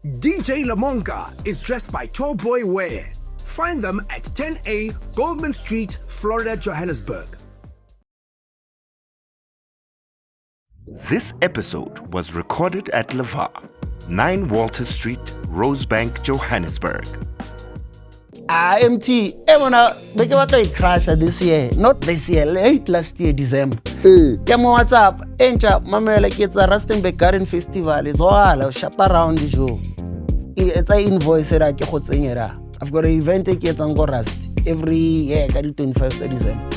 DJ Lamonka is dressed by Tallboy Wear. Find them at 10A Goldman Street, Florida, Johannesburg. This episode was recorded at Lavar, 9 Walter Street, Rosebank, Johannesburg. MT, everyone, make a crash this year, not this year, late last year, December. Yeah, what's up? Encha, mama, like it's a Rustenburg Garden Festival. It's all shop around the show. It's an invoice that I can put in here. I've got an event tickets on Go Rust every year, got it 21st of December.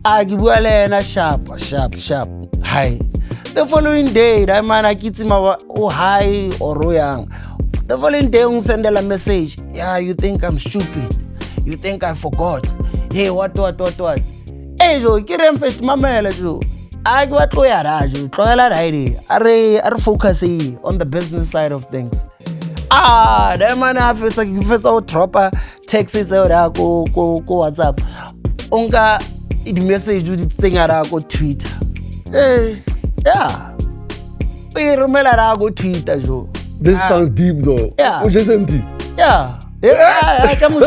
I give you a sharp. Hi. The following day, that man, I get him oh hi or young. The following day, I send a message. Yeah, you think I'm stupid? You think I forgot? Hey, what? Hey, Joe, get him fit, mama, Joe. I got to are focus on the business side of things. That man, if it's all proper text it out, go WhatsApp. Onga, the message you thing go Twitter. Yeah. We remember go Twitter, Joe. This sounds deep though. Yeah. Which is empty. Yeah. Come on.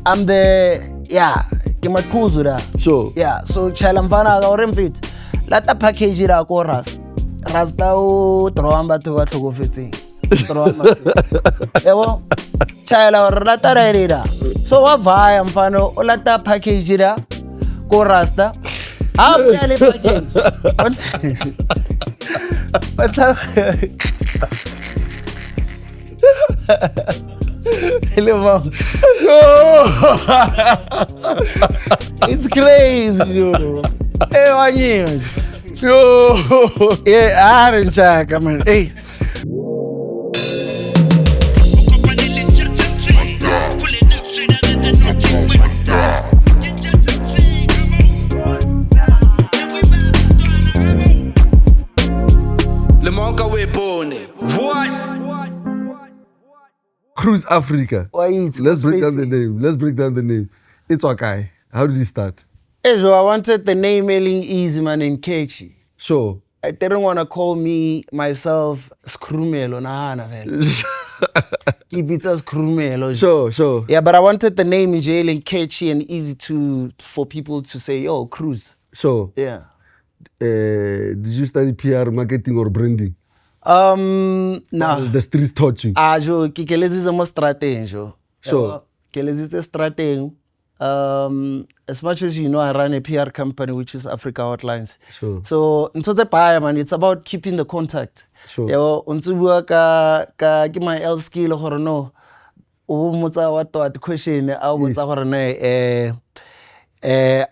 I'm the Kimatkuzura. Sure. Yeah. So Chalamvana or Remfit. Lata package it out or Rasta Troamba to what go fitting. Ewo Chala or Lata Reda. So what vai am fano Lata package it out. Go Rasta. How many package? Hello, mom. It's crazy, yo. Hey, what you? Yo. Yeah, I didn't check. I mean, hey. Cruise Africa. Let's break down the name. It's okay. How did it start? So I wanted the name Mailing Easy Man in Kechi. Sure. I didn't want to call myself Scrumelo Nahana. Keep it as Scrumelo. Sure. Yeah, but I wanted the name in jail and catchy and easy for people to say, yo, Cruise. Sure. Yeah. Did you study PR, marketing or branding? No. The streets taught you. Jo, kelezi is a strategy, jo. Sure. Kelezi is a strategy. As much as you know, I run a PR company, which is Africa Outlines. Sure. So, it's about keeping the contact. Sure. Unsubuwa ka my L skill or no. Mutsa what question au mutsa gore ne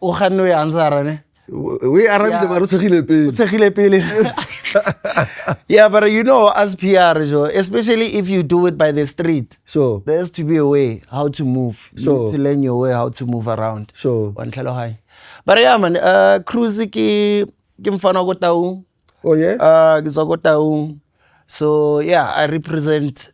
o ganno ya answer ne. We are pele. Yeah, but you know, as PR, especially if you do it by the street, sure, there has to be a way how to move. You sure. need to learn your way how to move around. Sure. But yeah, man, cruise ki mfana go taung. Oh yeah. Go taung. So yeah, I represent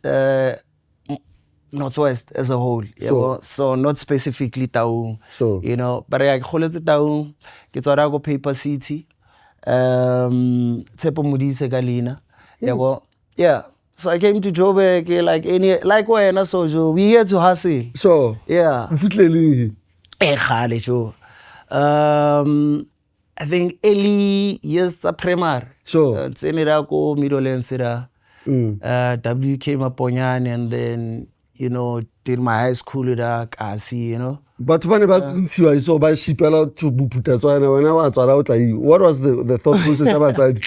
Northwest as a whole. Sure. So not specifically taung. Sure. You know, but yeah, kholetse taung. Ke go Paper City. Tsepo Modise Galina. Yeah. So I came to Joburg like when so we here to hustle. Sure. Yeah. Sure. I think early years of primary. Sure. Tsenera middle and sera. W came upon and then did my high school at Kasi, you know. But when about you saw by ship out to Buputa, so when I was out like what was the thought process about that?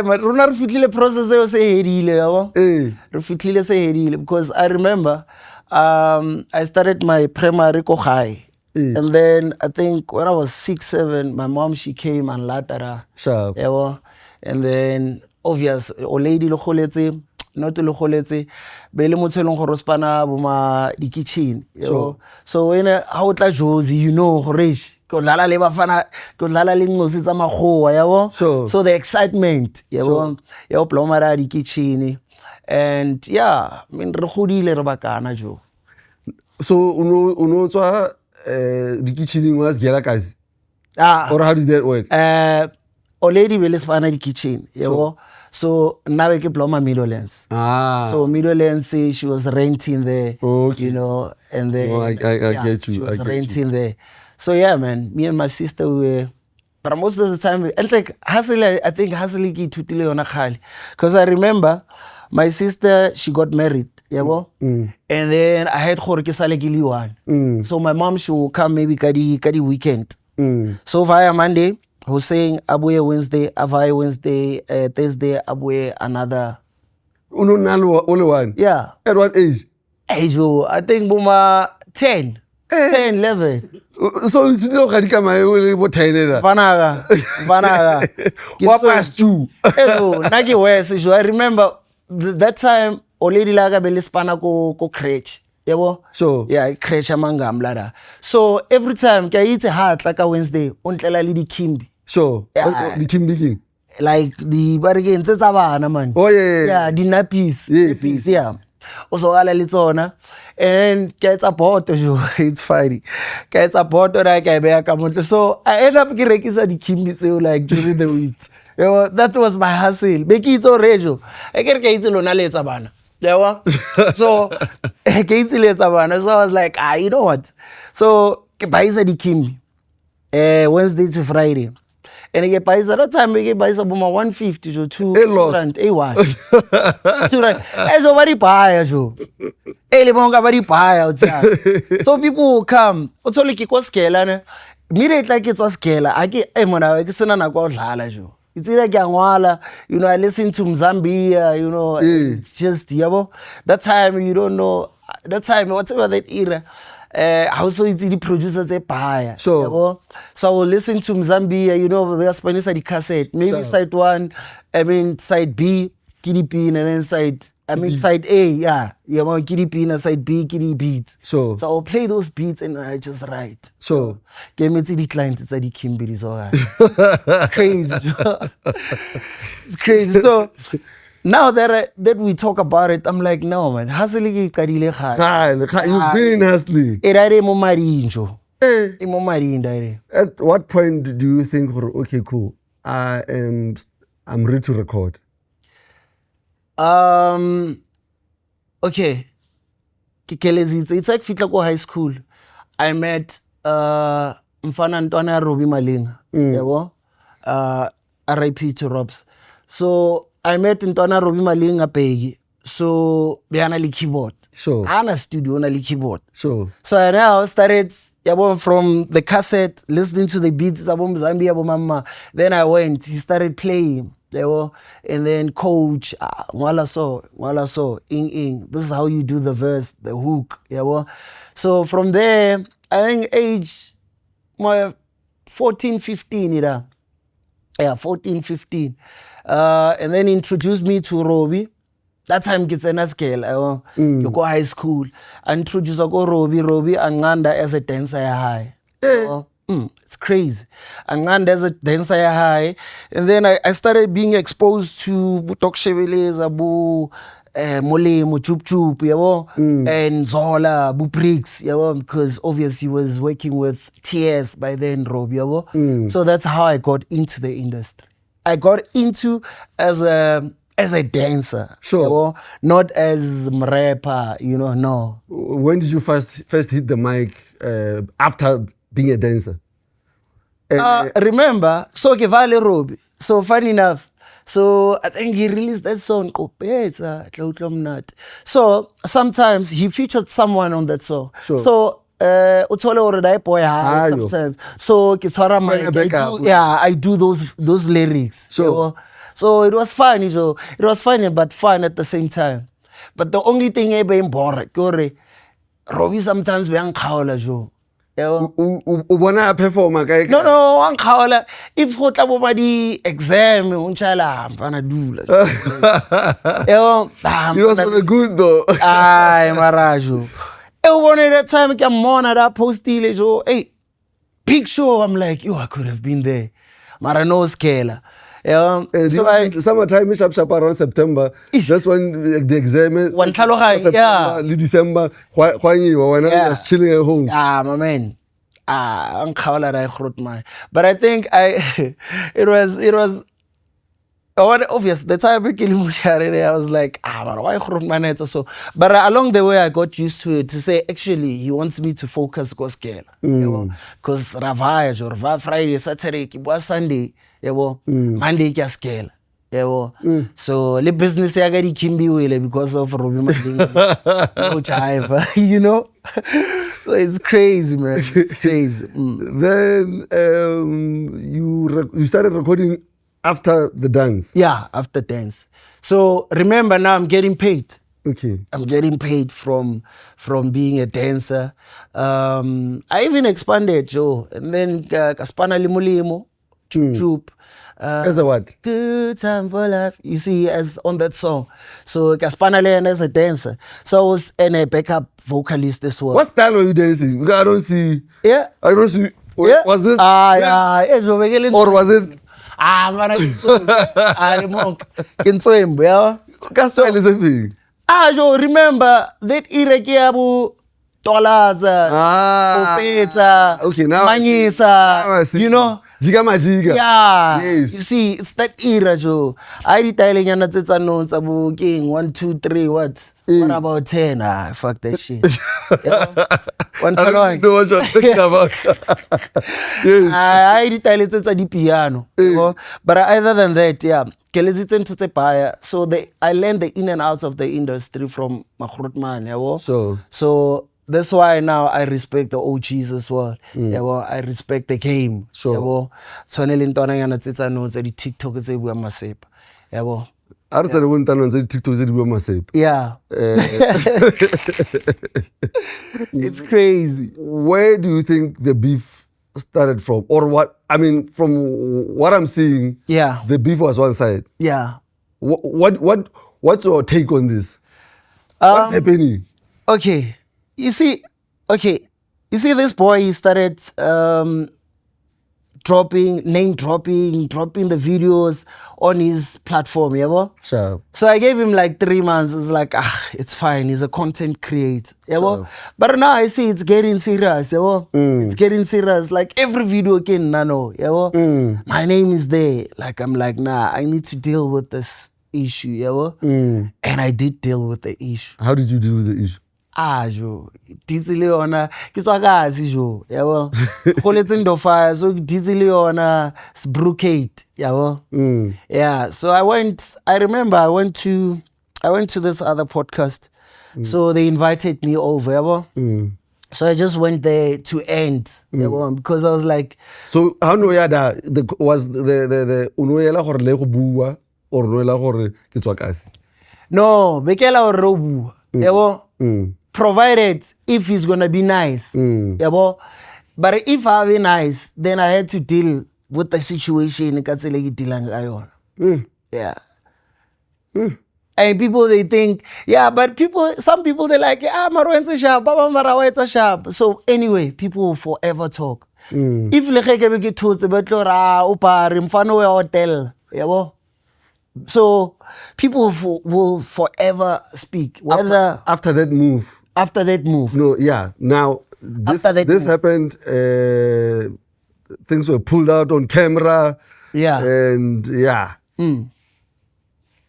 But Runar Fitile process was a because I remember I started my primary high. And then I think when I was 6, 7, my mom she came and latara. Sharp. And then obvious old lady lo not to lokoletse be le motho eleng gore spana bo ma di kitchen so when how tla Josie gore go dlala le bafana go dlala le ngosi tsa magoa yabo so the excitement yabo ya plomara di kitchen and yeah I mean re godile re bakana jo so uno tswa di kitchen was gela kazi Or how did that work? Already we sifana the kitchen, yabo. So now we blow my Meadowlands. So Meadowlands, she was renting there, you know, and then I get you. She was renting there. So yeah, man, me and my sister were. But most of the time, and like hustle, I think hustle ki tutile ona khali, because I remember my sister, she got married, yabo, and then I had khore ke sale ke liwan. So my mom, she will come maybe kadi weekend. So via Monday, Hussein abuye Wednesday, Avaya Wednesday, Thursday abuye another. Only one. Yeah. At what age? Age, I think buma 10, 10, 11. So you know how to come with Taylor. Vanaga. What past you? Nagi West. I remember that time already laga belispana ko crèche. Yabo? So yeah, crèche amangam lada. So every time I eat a heart like a Wednesday, untlela li di kimbi. So the Kimbi King. Like the bargain tsabana man. Oh yeah. Yeah, the nappies. Yes. Yeah. Also ala litsona. And it's a bottle, it's funny. It's a bottle like I bear come. So I end up getting the kimbi like during the week. You know, that was my hustle. Make it so ratio. I get lona later bana. So so I was like, you know what? So buy the kimbi. Wednesday to Friday. And I get buy that time we get buy some 150 to 200 A1. 200. As already buy so. So people will come. Also like it was scale. Immediately like it was scale. I get mona ke sena na go dlala jo. It's either Gangwala, you know, I listen to Mzambia, you know, just yabo. That time you don't know. That time whatever that era. Also it's the producers they buy. So I will listen to Mzambia, you know, they are Spanish the cassette. Maybe side 1, I mean side B, Kiddy Pin, and then side A, yeah. You know, Kiddy Pin and side B, Kiddy beats. So I'll play those beats and I just write. So get me to the client, it's the Kimberly, so it's crazy. It's crazy. So now that we talk about it, I'm like, no man, hustling is kadile khali. You've been hustling. At what point do you think, okay, cool, I'm ready to record? Okay. It's like fitla ko high school. I met Mfana Ntwana Robi Malinga. Yabo? RIP to Robs. So I met Ntwana Robi Malinga Pegi. So behana li keyboard. Ana studio na li keyboard. So I now started from the cassette, listening to the beats abom Zambia abom mama. Then I went, he started playing. And then coach, mwala so, ing. This is how you do the verse, the hook. So from there, I think age 14, 15, yeah, 14, 15. And then introduced me to Robi. That time kids in a scale. You go high school. I introduced Robi Anganda as a dancer high. It's crazy. And there's a dancer high. And then I started being exposed to Butok Cheveles, Abu Molemo, Chup, and Zola, Buprix, because obviously he was working with TS by then, Rob, So that's how I got into the industry. I got into as a dancer, not as a rapper, no. When did you first hit the mic after being a dancer? Remember, so Kevale Robi. So funny enough, so I think he released that song, So sometimes he featured someone on that song. So Utole already boy sometimes. So I do those lyrics. So it was funny. So it was funny but fun at the same time. But the only thing I be boring, Robi sometimes we unkhawla jo. Ubona performer guy. No, unkhawla. If go tla bo ba di exam unchala mfana dula. It was so good though. Ay marajo. Ubona that time ke mona that postile jo. Hey, picture I'm like, I could have been there. Mara no scaler. Summertime sharp around September. That's when the exam one September, December. Why you was chilling at home? My man. But I think it was obvious. The time I was like, man, why Grootman? So, but along the way, I got used to it. To say, actually, he wants me to focus gospel, because Ravaya or Friday, Saturday, Kibwa Sunday, Monday, scale. So the business I got Kimbi Wile because of Robbie no jive, you know. So it's crazy, man. It's crazy. Then you started recording after the dance. Yeah, after dance. So remember now I'm getting paid. Okay. I'm getting paid from being a dancer. I even expanded, Joe, and then Kaspana Limulimo, Chup. As a what? Good time for life. You see, as on that song. So Kaspana Len as a dancer. So I was a backup vocalist as well. What style were you dancing? Because I don't see. Yeah. I don't see. Yeah. Was this? Yes. Or was it? Man, Kinsoembo, yeah. What style is it? Joe, remember that Irakiabu. Tolaza, Opeta, okay, now Manyisa, you know? Jiga Majiga. Yeah. Yes. You see, it's that era, Joe. I detailing and it's a notes about King 1, 2, 3, what? What about 10? Fuck that shit. One I don't know what you're thinking about. Yes. I detailing it's a piano. But other than that, yeah. So I learned the in and outs of the industry from Grootman, yeah. So that's why now I respect the OGs as well. Yeah, I respect the game. Sure. So the TikTok is a masip. Yeah. I don't know when TikTok is a masip. Yeah. It's crazy. Where do you think the beef started from? Or what? I mean, from what I'm seeing, yeah, the beef was one side. Yeah. What's your take on this? What's happening? Okay. You see this boy, he started name dropping the videos on his platform, yeah. Sure. So I gave him like 3 months. It's like, it's fine. He's a content creator, yeah. Sure. But now I see it's getting serious, yeah. It's getting serious. Like every video can nano, yeah. My name is there. Like I'm like, nah, I need to deal with this issue, yeah. And I did deal with the issue. How did you deal with the issue? Jo, dizile yona kiswakazi jo, yabo. Kholetse ndofa so dizile yona sbrocade, yabo. Yeah, so I remember I went to this other podcast. So they invited me over, yabo. So I just went there to end, yabo, because I was like, so how no yada was the unoyela gore le go bua or noela gore ke tswakasi? No, bekela o robu, yabo. Provided if he's gonna be nice, yabo. But if I be nice, then I had to deal with the situation. Yeah. And people, they think, yeah, but some people, they're like, Marwenza sharp, Baba Marawenza sharp. So anyway, people will forever talk. If leke get told the betlora opari mfano we hotel, yabo. So people will forever speak. Whether after that move. After that move. No, yeah. Now, this happened, things were pulled out on camera. Yeah. And yeah.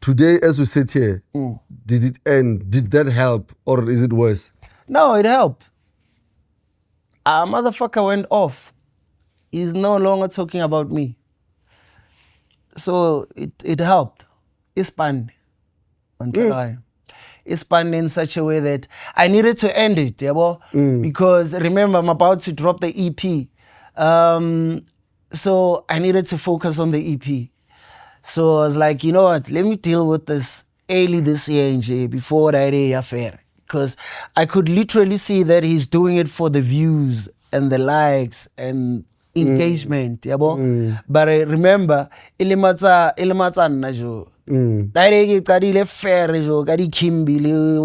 Today, as we sit here, did it end? Did that help or is it worse? No, it helped. Our motherfucker went off. He's no longer talking about me. So it helped. It's spun. It's spun in such a way that I needed to end it, because remember, I'm about to drop the EP. So I needed to focus on the EP. So I was like, you know what, let me deal with this early this year, before that affair. Because I could literally see that he's doing it for the views and the likes and engagement, But I remember, ilimatsa najo. Fair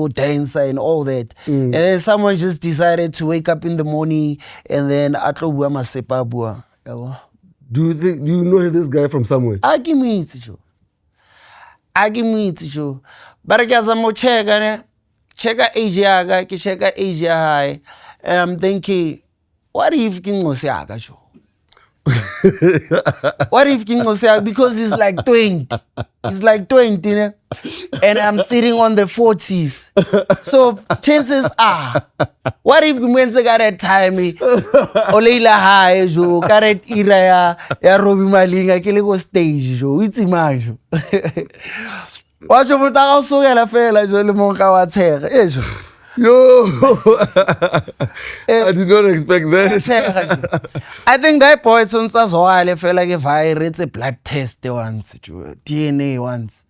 dancer and all that. And then someone just decided to wake up in the morning and then do you know this guy from somewhere? I give me it, Joe. But I guess I'm check Asia high. And I'm thinking, what if King Osiaka, Joe? What if King Osiaka, because he's like 20. He's like 20, you know? And I'm sitting on the 40s. So chances are, what if Gwenze got that time, Oleila High, Joe, got that era, ya Robbie Malinga, kile go stage, Joe, it's imagine. Watch your mother so yellow fella, Joe, le monka wa tshega, Joe. Yo, I did not expect that. I think that boy since as well, I feel like if I read a blood test once, DNA once,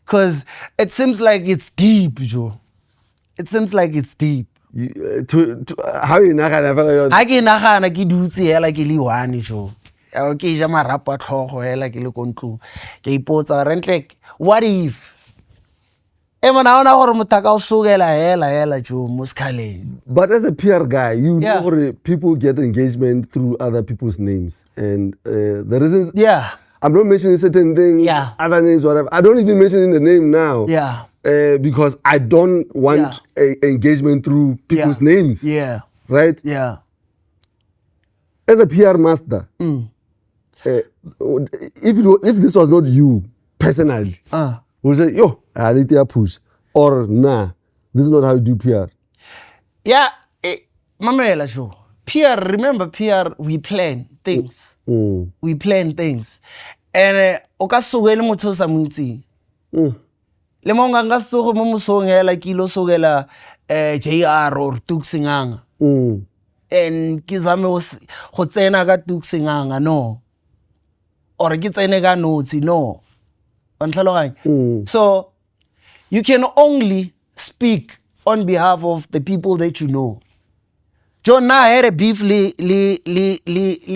because it seems like it's deep, Joe. It seems like it's deep. How you not gonna feel I can nagana ke dutse hela ke le one, Joe. Okay, ja marapa tlhogo hela ke le kontlu. Ke ipotsa rentle, what if? But as a PR guy, you Yeah. know people get engagement through other people's names. And the reasons, Yeah, I'm not mentioning certain things, Yeah. other names, whatever. I don't even mention the name now. yeah, Because I don't want engagement through people's names. yeah, Right? yeah. As a PR master, if this was not you personally, we'll say, yo, I need to push. Or, nah, this is not how you do PR. Yeah, Mamela show. PR, remember PR, we plan things. We plan things. And okasugele motho sa mutsi. Le monga nga sugo mo musong hela kilo sugela JR or Tuksinganga. And kizame go tsena ka Tuksinganga no. Or ke tsene ka notsi no. So you can only speak on behalf of the people that you know. John na had a beef li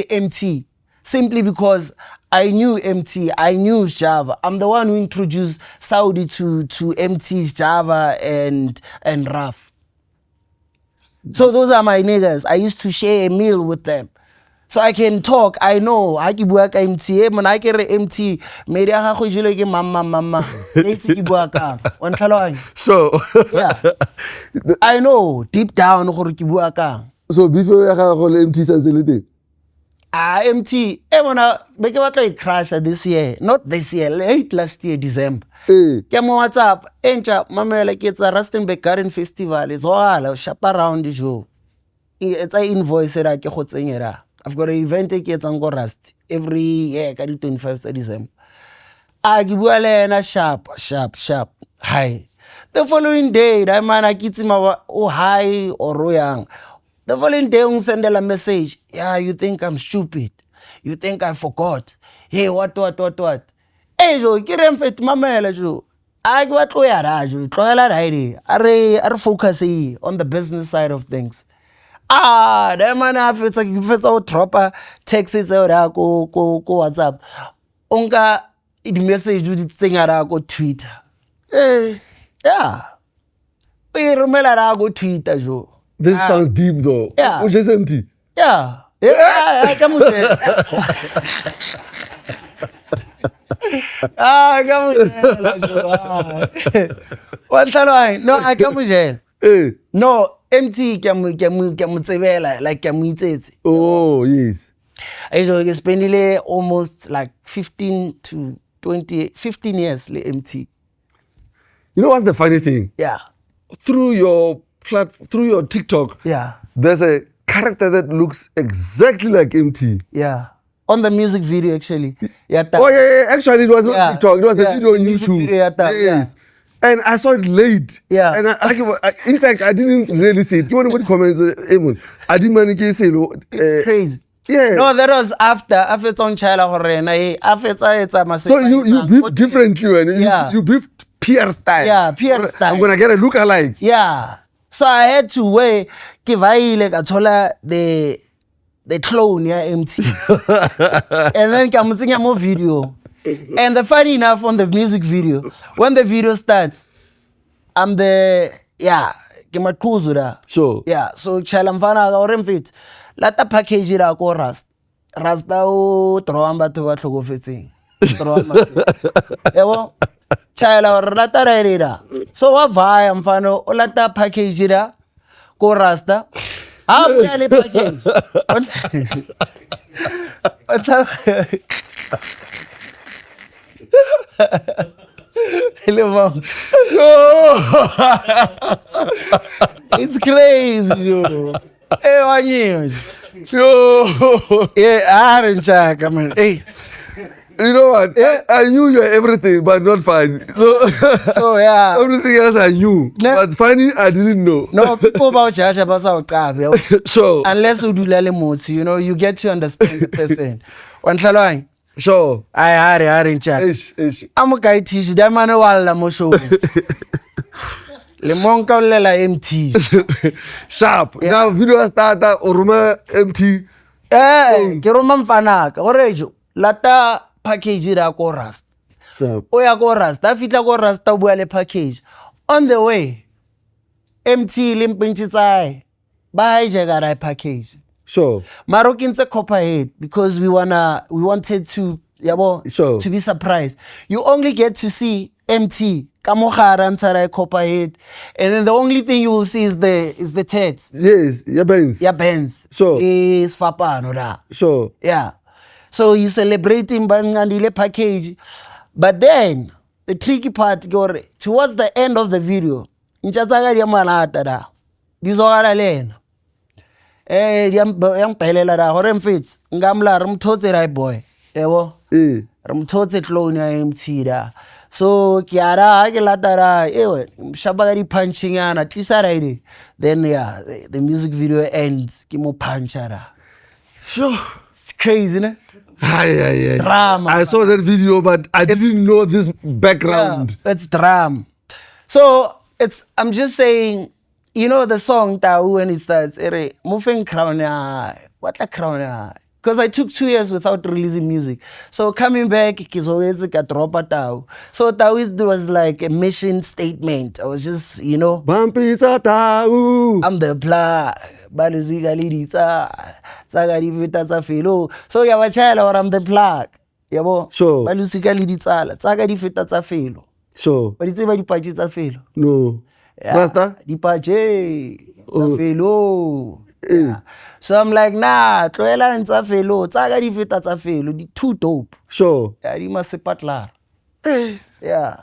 MT simply because I knew MT, I knew Java. I'm the one who introduced Saudi to MT's Java and RAF. So those are my niggas. I used to share a meal with them. So I can talk. I know. I can work MT. When I get MT, maybe I have to go mama. So, Yeah. I know deep down gore ke bua kang. so before you have MT sensibility. MT, mona be ke batla crash this year, not this year, late last year December. Ke mo WhatsApp, encha mamela ke tsa Rustenburg Garden Festival. It's all shop around the show. It's a invoice ra ke go tsenyera. I've got an event ke etsang go Rust every year ka di 25th of December. A ke bua le ena sharp. Hi. The following day, that man I kitsima oh hi or yang. The following day un send a message. Yeah, you think I'm stupid. You think I forgot. Hey, what? Hey, jo, ke re mfet mamela jo. A ke batlo ya ra jo. Tlogela right. Are focus on the business side of things. That man it's like if it's all dropper texts out go WhatsApp. Unga the message do the thing go Twitter. Yeah. We remember go Twitter jo. This sounds deep though. Yeah. Which is empty. Yeah. Come on. Come on. What's that? No, I come on. No, MT like Oh, yes. I spendile almost like 15 years le MT. You know what's the funny thing? Yeah. Through your TikTok, Yeah. there's a character that looks exactly like MT. Yeah. On the music video actually. Yeah. Oh yeah. Actually, it was not Yeah. TikTok. It was the Yeah, video on music YouTube. video, Yes. And I saw it late. Yeah. And in fact, I didn't really see it. You want to put comments, Eamon? I didn't manage to say it. It's crazy. Yeah. No, that was after it's on Chala Horena. After it's a So you beef differently, man. You beef PR style. Yeah, PR style. I'm gonna get a look alike. Yeah. So I had to wear Kivaile Katola the clone, yeah, MT. And then come sing a more video. And the funny enough on the music video, when the video starts, I'm the Kimakuzura. Sure. Yeah, so Chalamfana or Remfit. Lata package it out Rust. Rasta o Troamba to what logo fitting. Ewo Chala or Lata Reda. So what I'm fano, Lata package it out, go Rasta. Abuya le package. It's crazy, yo. Hey, wanyeo. Yo. Yeah, I didn't check. I mean, hey. You know what? I knew you were everything, but not funny. So yeah. Everything else I knew, but funny I didn't know. No, people about church about So unless you do lele motsi, you know, you get to understand the person. Wanhlalwang. so I didn't check. ish. I'm a guy teach that man wala mo show. Le monka lela MT. Sharp. Now video starter oruma empty. Eh, ke roma mfana ka gorejo. Lata package ra ko Rust. Sharp. O ya ko Rust, ta fitla ko Rust ta bua le package. On the way, MT le mpintshitsae. Ba hijack ra package. So Marokins Copperhead because we wanted to Sure. to be surprised. You only get to see MT Kamogara and Sarai Copperhead, and then the only thing you will see is the tits. yes, yeah, Benz. Yeah, Benz. Sure. Is Fapa no da. So Yeah. So you celebrating Bangandile package. But then the tricky part towards the end of the video, Nchazaga Yamanata da. Dizogara lane. Yang pelela da hore mfits ngamla rumthotse right boy yebo rumthotse clone ya MT da so kiara ha ke latara ewe mshaba di punching yana tlisa right then yeah the music video ends ke mo punchara sure. it's crazy ne Aye. Drama. I saw that video, but I didn't know this background. yeah, it's drama. So I'm just saying, you know the song Tau when it starts, moving crown what like crown because I took 2 years without releasing music. So coming back, it's always like a drop at Tau. So Tau was like a mission statement. I was just, you know, Bumpy Tau. I'm the plug. Baluzika lidisa. Tsagari vita tsa felo. So ya wa child or I'm the plug. Yabo. Sure. Baluzika liditsala. Tsagari vita tsa felo. So But it's about the pages tsa felo. no. Master? Dipache, Tsafelo. Yeah. So I'm like, nah, tloela ntsa felo, tsaka di feta tsa felo, di too dope. Sure. Yeah, di masepatlar. Yeah.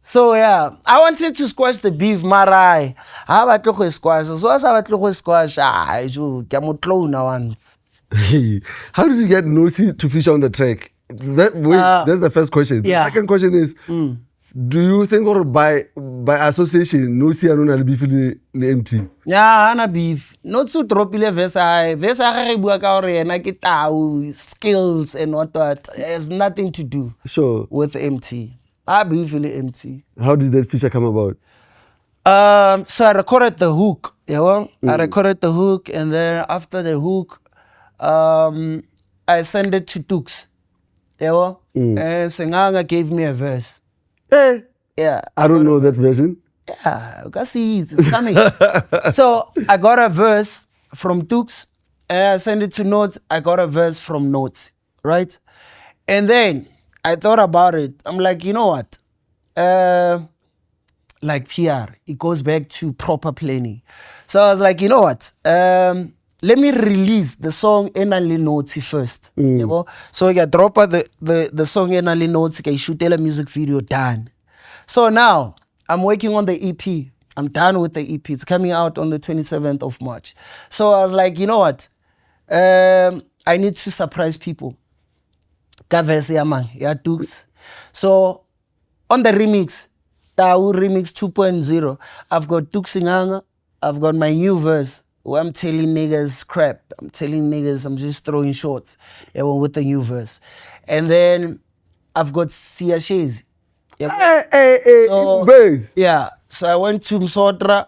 So yeah, I wanted to squash the beef, marai. Ha batlo go squash. So as I batlo go squash, jo, ke mo clone once. How did you get Nosi to feature on the track? That's the first question. yeah. The second question is, do you think or by association Nosi anona le beef le MT? Yeah, ana beef. Not to drop ile verse a ge bua ka hore yena ke Tau, skills and what that. It has nothing to do Sure. with MT. I beef ile MT. How did that feature come about? So I recorded the hook, I recorded the hook, and then after the hook, I sent it to Dukes, and Senganga gave me a verse. Hey, Yeah, I don't know that version. yeah, you can see it's coming. So I got a verse from Dukes, and I sent it to Notes. I got a verse from Notes, right? And then I thought about it. I'm like, you know what? Like PR, it goes back to proper planning. So I was like, you know what? Let me release the song Enali Notes first. You know? So I drop the song Enali Notes, I shoot a music video, done. So now I'm working on the EP. I'm done with the EP. It's coming out on the 27th of March. So I was like, you know what? I need to surprise people. Kavese yaman, ya Dukes. So on the remix, Tau Remix 2.0, I've got Dukes Singanga, I've got my new verse where I'm telling niggas crap. I'm telling niggas I'm just throwing shots with the new verse. And then I've got Sia Shezi. Hey, So- base. Yeah, so I went to Msotra,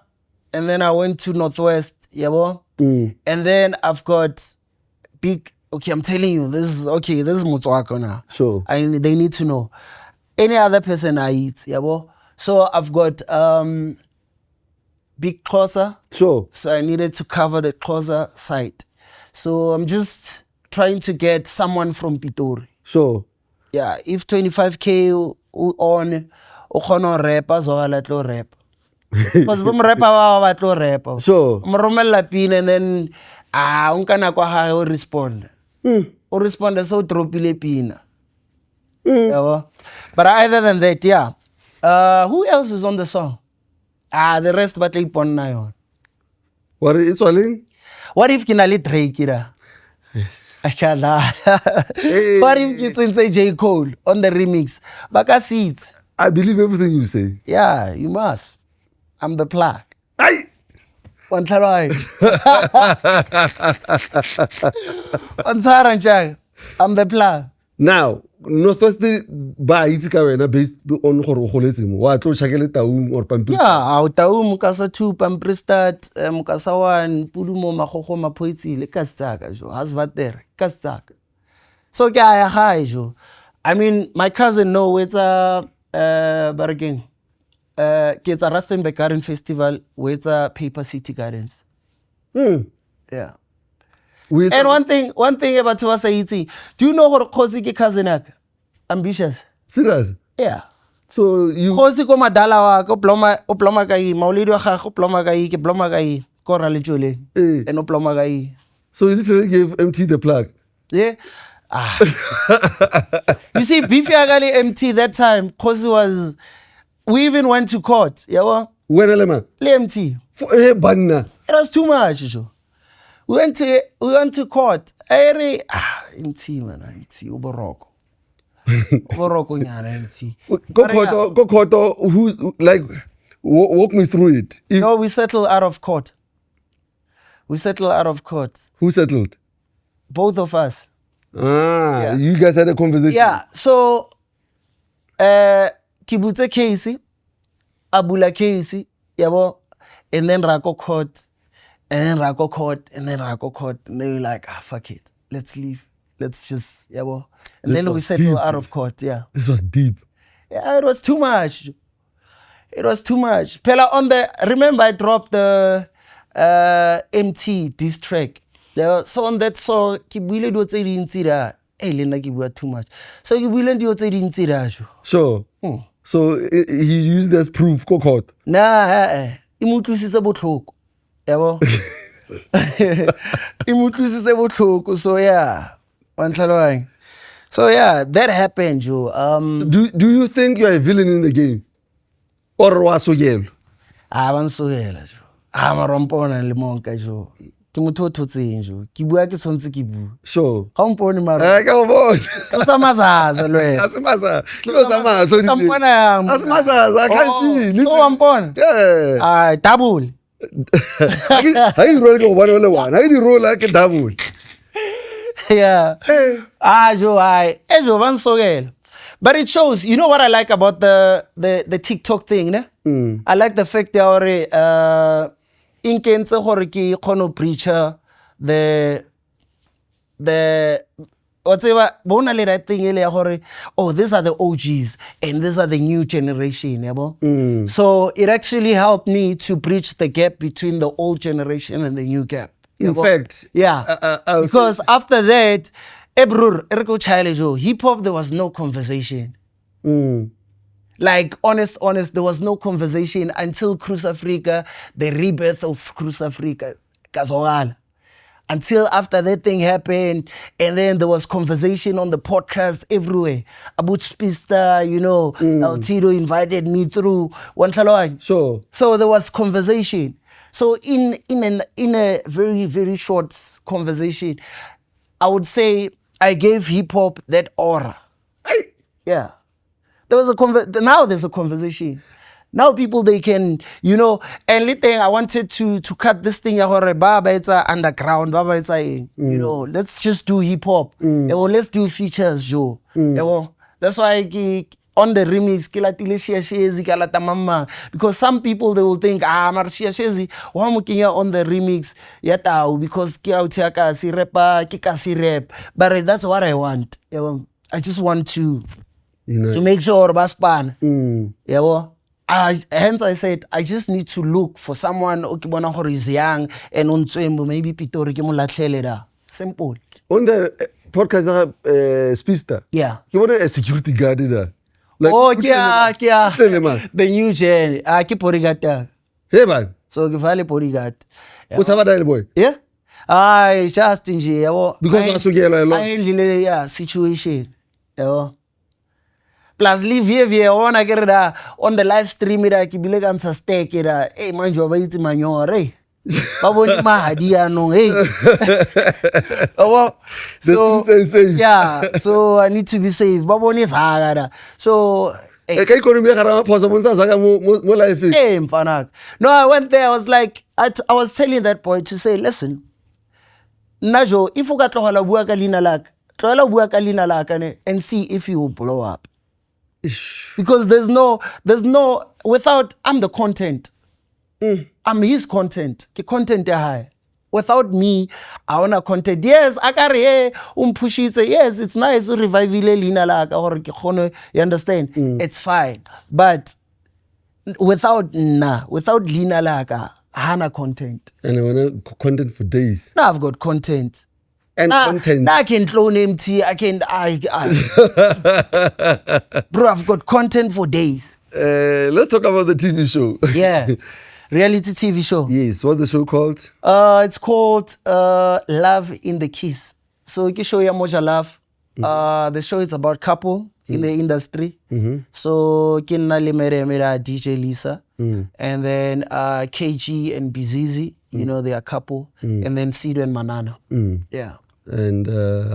and then I went to Northwest, and then I've got big. Okay, I'm telling you, this is Motswako now. Sure. They need to know. Any other person I eat, So I've got big Xhosa, Sure. so I needed to cover the Xhosa side. So I'm just trying to get someone from Pitori. Sure. Yeah, if 25K on rap, azogala tlo rap. because bo mo rapper ba tlo rapper. Sure. Mo romella pin and then unka nako ha o respond. O respond so dropile pina. Yeah. But other than that, yeah. Who else is on the song? The rest ba tla iponna yon. What it's all in? What if kinali Drake ira? I can't lie. What if it's in J. Cole on the remix? Baka seats. I believe everything you say. Yeah, you must. I'm the plug. Aye. One try. I'm the plug. Now, Northwest ba itse ka wena based on gore o goletse mo. Wa tlo chakele taung or pampiri. Yeah, taung mukasa 2 pampristat mukasa 1 pulumo magogo maphoitsile ka tsaka jo. Has vater ka tsaka. So ke a ya gae jo. I mean, my cousin no it's bargain. It's a Rustenburg Garden Festival with Paper City Gardens. Yeah. And one thing about Tuwasaiti, do you know what Kosi ke cousin ak? Ambitious. Serious? Yeah. So you Kosi ko madala wa ko ploma kai maulidi wa ga go ploma kai ke ploma kai ko ra le jole. And o ploma kai. So you literally gave MT the plug. Yeah. You see, Beefy Agali MT that time, Kosi was. We even went to court. Yeah, when elema? MT. Banna. It was too much, Joe. We went to court. MT man, MT Uboroko. Uboroko nyana MT. Go court who like walk me through it. No, we settled out of court. Who settled? Both of us. Yeah. You guys had a conversation. Yeah. So Kibutse Casey, Abula Casey, yabo, and then Rako court, and then Rako court, and then Rako court, and then we're like, fuck it, let's leave, let's just, yabo, and This then we was settle deep. out of court, yeah. This was deep. Yeah, it was too much. Pela on the, remember I dropped the MT diss track. Yeah, so on that song, Kibwile do tse dintsi Lena Kibwa too much. So Kibwile do tse dintsi da jo. Sure. So he used this proof, go court. Nah, imutlusisa botlhoko. Yabo. Imutlusisa botlhoko. So yeah, wantlhalwang. So yeah, that happened, Joe. Do you think you're a villain in the game? Or was so yellow? Ban soela, Joe. Marompona le monka, Joe. Ke motho o thotseng jo ke bua ke tshwantse ke bua sure ga mpone mara ka o bona tlosa mazaza le wena tlosa mazaza mpona yang asimazaza I can see so wampona yeah double ha di rola go bona le wana ha di rola ke double yeah jo ejo ban sogela. But it shows, you know what I like about the TikTok thing, ne? I like the fact that in kentse gore ke khono preacher the whatever bona le that thing ele ya gore these are the OGs and these are the new generation yabo. So it actually helped me to bridge the gap between the old generation and the new gap. In fact, yeah, because after that hip hop there was no conversation. Like, honest, there was no conversation until Cruz Africa, the rebirth of Cruz Africa, Kazogala. Until after that thing happened, and then there was conversation on the podcast everywhere. About Spista, El Tito invited me through. Sure. So there was conversation. So in a very, very short conversation, I would say I gave hip-hop that aura. Yeah. Now there's a conversation. Now people, they can, and thing I wanted to cut this thing, Baba, it's underground, Baba, it's let's just do hip hop. Let's do features, Joe. That's why on the remix, because some people, they will think, on the remix, because rap. But that's what I want. I just want to make sure baspan. Hence I said I just need to look for someone who is young and maybe Pitori ke mo latlhele da. Simple. On the podcast Spista. Yeah. You want a security guard there. Like, the new gen. Ke porigata. Hey man, So ke fa le bodyguard. what's up that boy? Yeah. I just nje yabo. Because wasukela a lot. I handle yeah situation. Yabo. Plus leave here ona ke re da on the live stream ira ke bile ka ntsha steak ira. Hey manje wa ba itse manyore. Ba bone mahadi anong hey. So safe. yeah, so I need to be safe. Ba bone zagara. So Ka economy ya gara phosa bonsa zaka mo life. hey mfanak. No, I went there. I was like, I was telling that boy to say, listen, Najo, if you got tlogela bua ka lina laka, tlogela bua ka lina laka ne, and see if you will blow up. Because there's no, without, I'm the content. I'm his content. Ke content ya high. Without me, I wanna content. Yes, I carry push it. Yes, it's nice to revive ile lina laka or ke khone, you understand? It's fine. But without lina laka, hana content. And I want content for days. Now I've got content. And content. Now I can clone MT. Bro, I've got content for days. Let's talk about the TV show. Yeah. Reality TV show. Yes, what's the show called? It's called Love in the Kiss. So you show ya Moja Love. The show is about couple in the industry. So Kinna Limere DJ Lisa. And then KG and Bizizi, you know, they are a couple. And then Sido and Manana. Yeah. And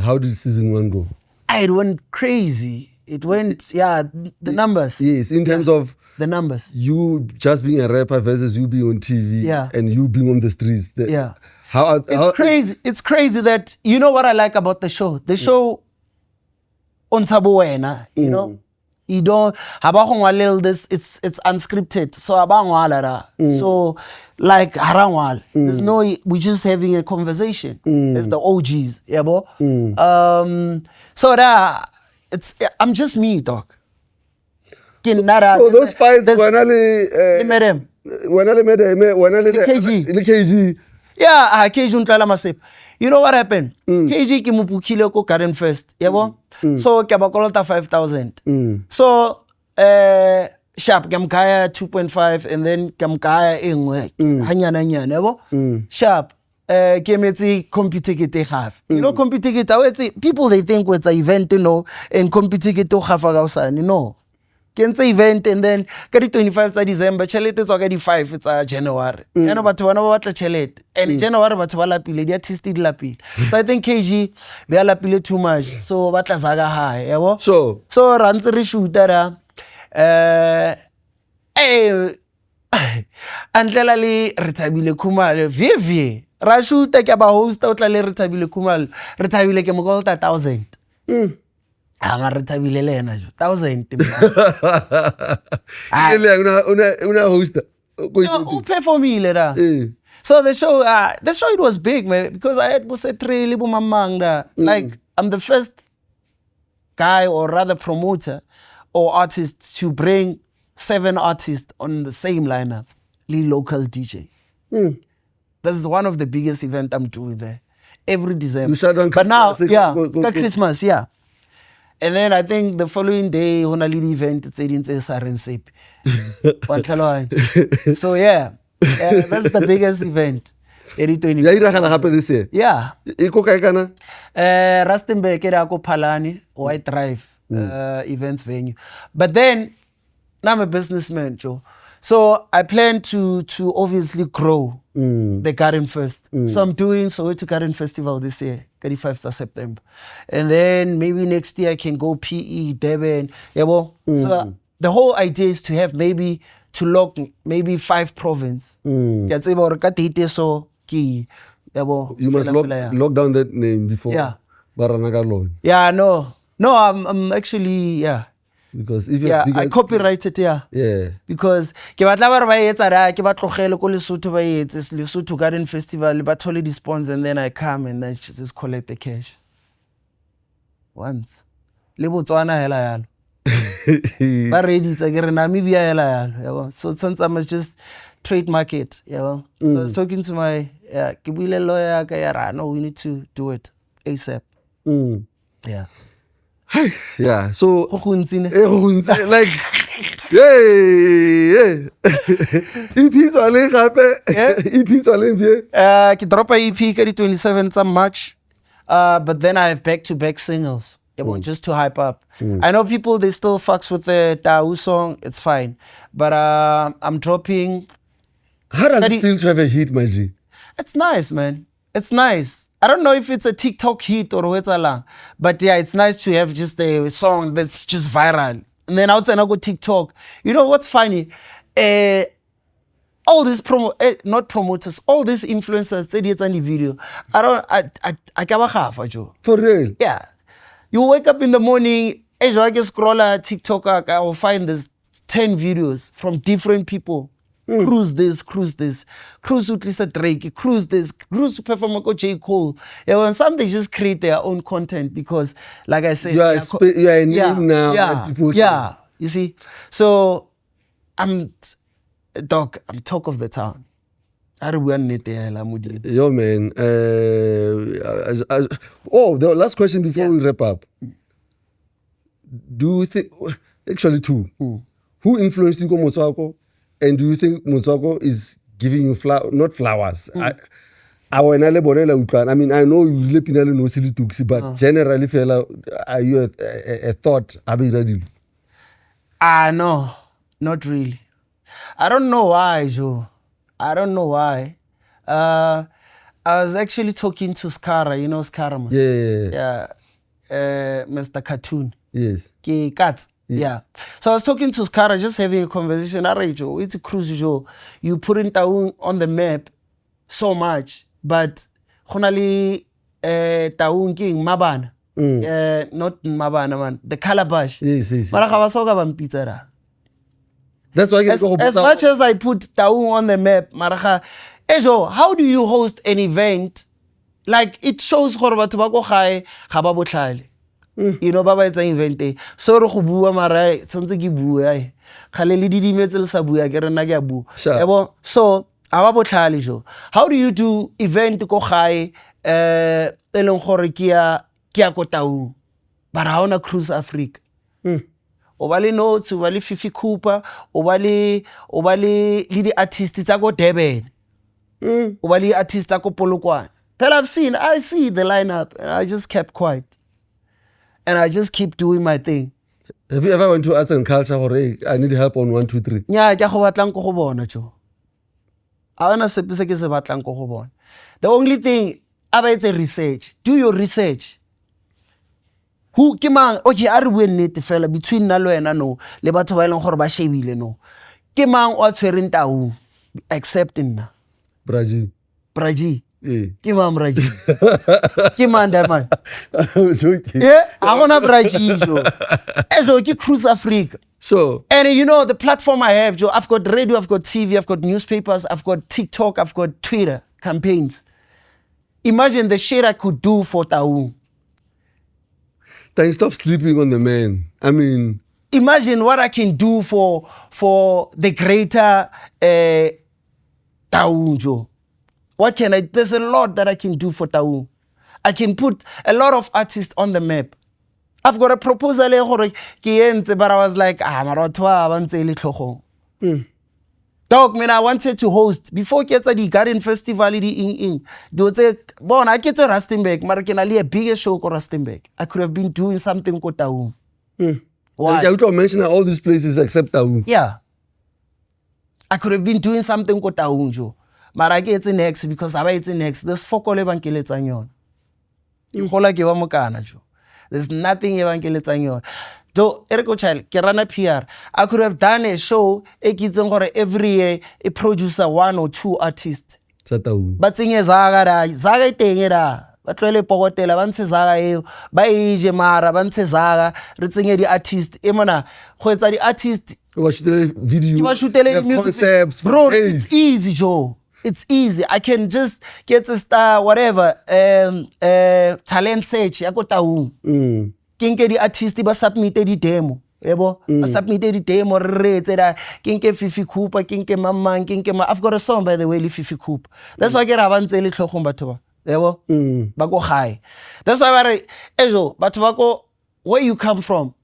how did season 1 go? It went crazy. It went, yeah, the numbers. Yes, in terms of the numbers. You just being a rapper versus you being on TV and you being on the streets. Yeah. It's crazy. It's crazy that, you know what I like about the show? The show, on Sabuena, you know? You don't have this, it's unscripted. So so like harangwal. There's no, we're just having a conversation. It's the OGs, yeah, bo. So that I'm just me, dog. So those fights when KG. Yeah, KG untala masep. You know what happened? KG ki mupukile ko Garden First, yabo? So ke ba kolota 5,000. So sharp kamkaya 2.5 and then kamkaya engwe hanyana nyana, yabo? Sharp ke metsi computer kete half. You know computer kete people they think it's an event, you know, and computer kete half agausani, no. Kense event and then kari 25 sa December chelete so kari 5 it's January. Yana batho bana ba batla chelete and January batho ba lapile di artist di lapile. So I think KG they lapile too much. So batla zaga high, yabo? So rantse re shooter antlela le Rethabile Khumalo VV ra shooter ke ba host o tla le Rethabile Khumalo Rethabile ke mo call 1,000. I'm Rethabile le ena 1,000. Una host. Who pay for me later? So the show it was big, man, because I had Buse Treli Bumamanga. Like I'm the first guy or rather promoter or artist to bring 7 artists on the same lineup, local DJ. This is one of the biggest events I'm doing there every December. But now, Christmas, yeah. And then I think the following day, on a little event, it's in Sarensepi. So yeah, that's the biggest event. Happen this year. Yeah. Rustenburg Rustenburg, Palani, White Drive, events venue. But then, now I'm a businessman, Joe. So I plan to obviously grow the Garden First. So I'm doing Soweto Garden Festival this year, 35th of September. And then maybe next year I can go PE, Durban. So the whole idea is to have maybe 5 provinces. You must lock down that name before. Yeah. Baranagalon. Yeah, no, I'm actually, yeah. Because if I copyrighted, yeah. Because ke batla ba re ba etsa ra ke ba tlogele ko Lesotho ba etse Lesotho Garden Festival ba thole di sponsors and then I come and then just collect the cash. Once. Le Botswana hela yalo. Ba ready tsa ke re Namibia hela yalo, so since I must just trademark it, So I was talking to my ke buile lawyer ka ya ra no we need to do it ASAP. Yeah. Yeah, so Go go ntse ne. like hey EP tswale gape EP tswale bie Ke drop a EP ka di 27th of March. But then I have back-to-back singles. Just to hype up. I know people, they still fucks with the Tau song. It's fine. But I'm dropping. how does it feel to have a hit, my G? It's nice, man. It's nice. I don't know if it's a TikTok hit or what's but yeah, it's nice to have just a song that's just viral. And then outside I go TikTok. You know what's funny? All these not promoters, all these influencers, they did any video. I can't have Joe. For real? Yeah. You wake up in the morning, as I can scroll TikTok, I will find this 10 videos from different people. Cruise this, cruise with Lisa Drake, cruise this, cruise perform with J. Cole. Yeah, and some they just create their own content because, like I said, you are a name now. Yeah, people yeah. You see, so I'm talk of the town. Yo, man. The last question before we wrap up. Do you think, actually two, who influenced you, Motswako? And do you think Motswako is giving you not flowers? I mean, I know you live in no silly tuxi, but generally, fella, are you a thought? No, not really. I don't know why, Joe. I don't know why. I was actually talking to Skara, you know Skara? Yeah. Mr. Cartoon. Yes. Cats. Yes. Yeah. So I was talking to Skara, just having a conversation. Joe, it's a cruise, Joe. You put in Taung on the map so much, but Honali Taung King Mabana. Not Mabana, man. The Calabash. Yes. Pizza. That's why as much as I put Taung on the map, Maraha, Ejo, how do you host an event? Like it shows Horba Tobacco High, Hababo Chile. You know, Baba, it's an event. So Rohubua Marai, Sonsi Bua, Khalili Didi Metal Sabuya, Geranagabu. So, Ababo Chalijo. How do you do event to go high, Elon Horikia, Kiako Taung, Baraona Cruise Africa? Obali notes, obali Fifi Cooper, obali lidi artists tsa go Durban. Obali artists tsa go Polokwane. But I see the lineup, and I just kept quiet. And I just keep doing my thing. Have you ever went to arts and culture or hey, I need help on 1, 2, 3? Yeah, ke go batlang go bona jo. A ona sepe se ke se batlang go bona. The only thing about the research, do your research. Who ke mang okay a re bue nnete fela between nna le wena no le batho ba ileng gore ba shebile no ke mang o tshwereng Taung except nna Braji ke mang Braji ke man that man I'm joking. Yeah a gona Braji jo ezo ke Cruise Africa. So and you know the platform I have Joe, I've got radio, I've got TV, I've got newspapers, I've got TikTok, I've got Twitter campaigns. Imagine the shit I could do for Taung. Then stop sleeping on the man. I mean, imagine what I can do for the greater Taung, Joe. What can I? There's a lot that I can do for Taung. I can put a lot of artists on the map. I've got a proposal but I was like, Dog, man, I wanted to host before get the Garden Festival in. Do say, bon, I get to Rustenburg, Marakenali a bigger show for Rustenburg. I could have been doing something for Taung. Why? I would mention all these places except Taung. Yeah. I could have been doing something for Taung, Joe. But I get next because I wait next. There's Fokolebankiletanyon. There's nothing Evankiletanyon. So, Eriko Child, Kerana PR, I could have done a show, every year, a producer, 1 or 2 artists. But sing a Zaga Tengera, but really Pogotela, Vanse Zaga, Baije Mara, Vanse Zaga, Ritzing the artist, Emana, who's the artist? Video, concepts, bro, it's easy, Joe. It's easy. I can just get a star, whatever, talent search, I got Taung. Kinke the artist ba submitted the demo. Submitted the demo kinke Fifi Cooper, kinke Mamman, kinke I've got a song by the way, Fifi Cooper. That's why I get avanzeli tlhogong batho ba. Ba go high. That's why I ejo batho ba go where you come from.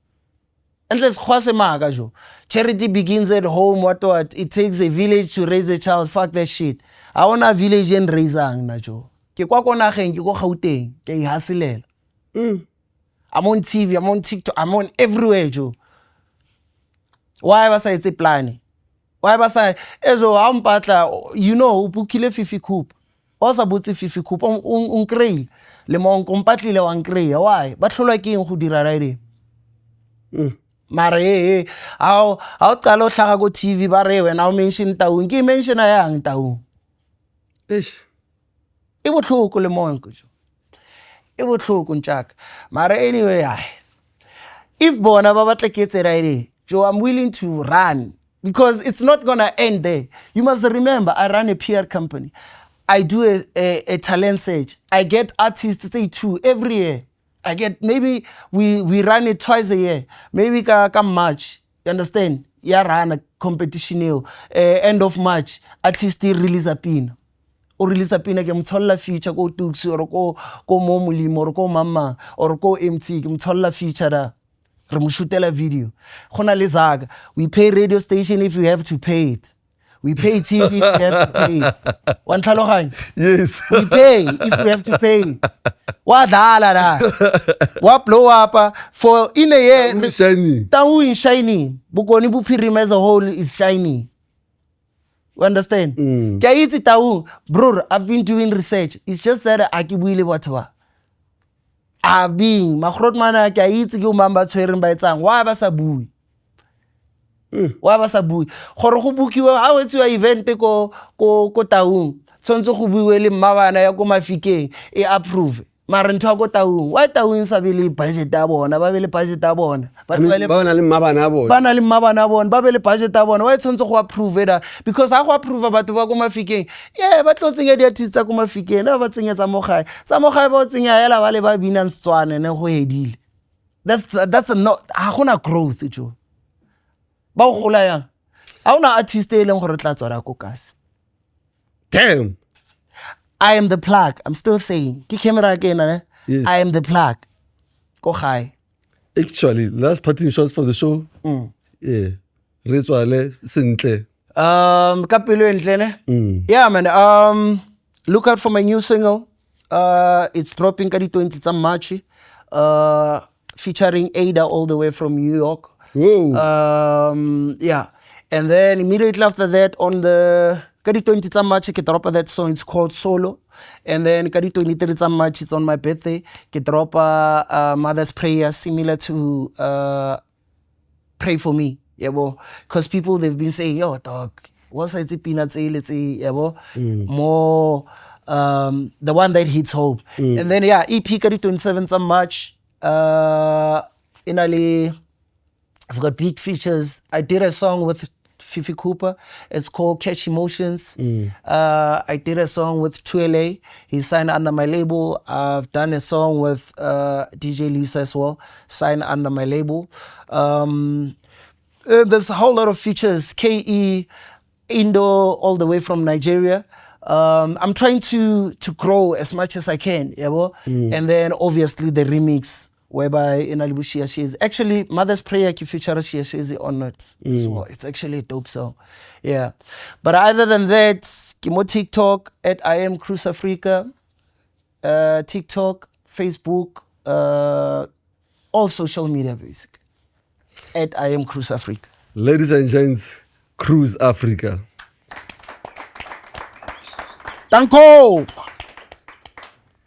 Endless khwase maga jo. Charity begins at home, what. It takes a village to raise a child. Fuck that shit. I want a village and raisang na jo. Ke kwa ko nageng, ke go Gauteng, ke ihasilela. I'm on TV, I'm on TikTok, I'm on everywhere jo. Why was I plan? Why was I ezo ampatla, you know, bukile Fifi Coop. Osa butsi Fifi Coop on krei. Le mon compatlile wan krei. Why? Ba tlhola ke eng go dira right? Mare how qala o hlaga go TV ba re wena o mention Taung. Ke mention yang Taung. Eish. E botlhoko le mon go jo. E botlhoko ntjaka. Mare anyway, if bona ba batla ke tse right, Joe, I'm willing to run because it's not gonna end there. You must remember, I run a PR company. I do a talent search. I get artists, say 2 every year. I get, maybe we run it twice a year. Maybe come March, you understand? Yeah, run a competition end of March. Artist release a pin. Or release a pin again, mtolla feature go Tux or go Momulimo or go Mama or go MT, mtolla feature da. Remushutela video. Khona le zaga. We pay radio station if we have to pay it. We pay TV if we have to pay it. Wan tlhaloganya? Yes. We pay if we have to pay it. Wa dala da. Wa blow up for in a year. Shiny. Taung is shining. Bukoni Bupirim as a whole is shining. You understand? Kya itse Taung, bro, I've been doing research. It's just that I keep really whatever. I've been Makrotmana ke itse ke o mamba tshwereng ba etsang wa ba sa bui. Wa ba sa bui. Gore go bukiwa ha o etsiwa event ko Taung. Tsontse go buiwe le mmabana ya ko Mafikeng e approve. Mara ntwa ko Taung. Wa Taung sa bele budget ya bona, ba bele budget ya bona. Ba Ba na le mabana bona. Ba na le mabana bona, ba bele budget ya bona. Wa tsontse go approve da because ha go approve batho ba ko Mafikeng. Yeah, ba tlotsenya di artists tsa ko Mafikeng, na ba tsenya tsa mogae. Tsa mogae ba tsenya hela ba le ba bina Setswana ne go hedile. That's not ha gona growth jo. Ba go gola yang. Ha una artist e leng gore tla tswara ko kasi. Damn. I am the plug. I'm still saying. Ke camera again, Yes. I am the plug. Go high. Actually, last parting shots for the show. Yeah. Re tswale sentle. Ka pelo entle ne? Yeah man, look out for my new single. It's dropping ka di 20 tsa March. Featuring Ada all the way from New York. Whoa. Yeah. And then immediately after that on the Kadi 20 tsa March ke drop that song, it's called Solo. And then Kadi 23 tsa March, it's on my birthday. Ke drop Mother's Prayer, similar to Pray For Me. Yabo. Because people they've been saying, yo dog, what's it peanuts yabo? More the one that hits hope. And then yeah, EP Kadi 27 tsa March. Inali I've got big features. I did a song with Fifi Cooper. It's called Catch Emotions. I did a song with 2LA. He signed under my label. I've done a song with DJ Lisa as well. Signed under my label. There's a whole lot of features. KE, Indo, all the way from Nigeria. I'm trying to grow as much as I can. And then obviously the remix. Whereby in Alibushia she is actually Mother's Prayer ki feature she is on it as well. It's actually a dope song. Yeah. But other than that, Kimo TikTok at I am Cruz Africa, TikTok, Facebook, all social media basically. At I am Cruz Africa. Ladies and gents, Cruz Africa. Danko!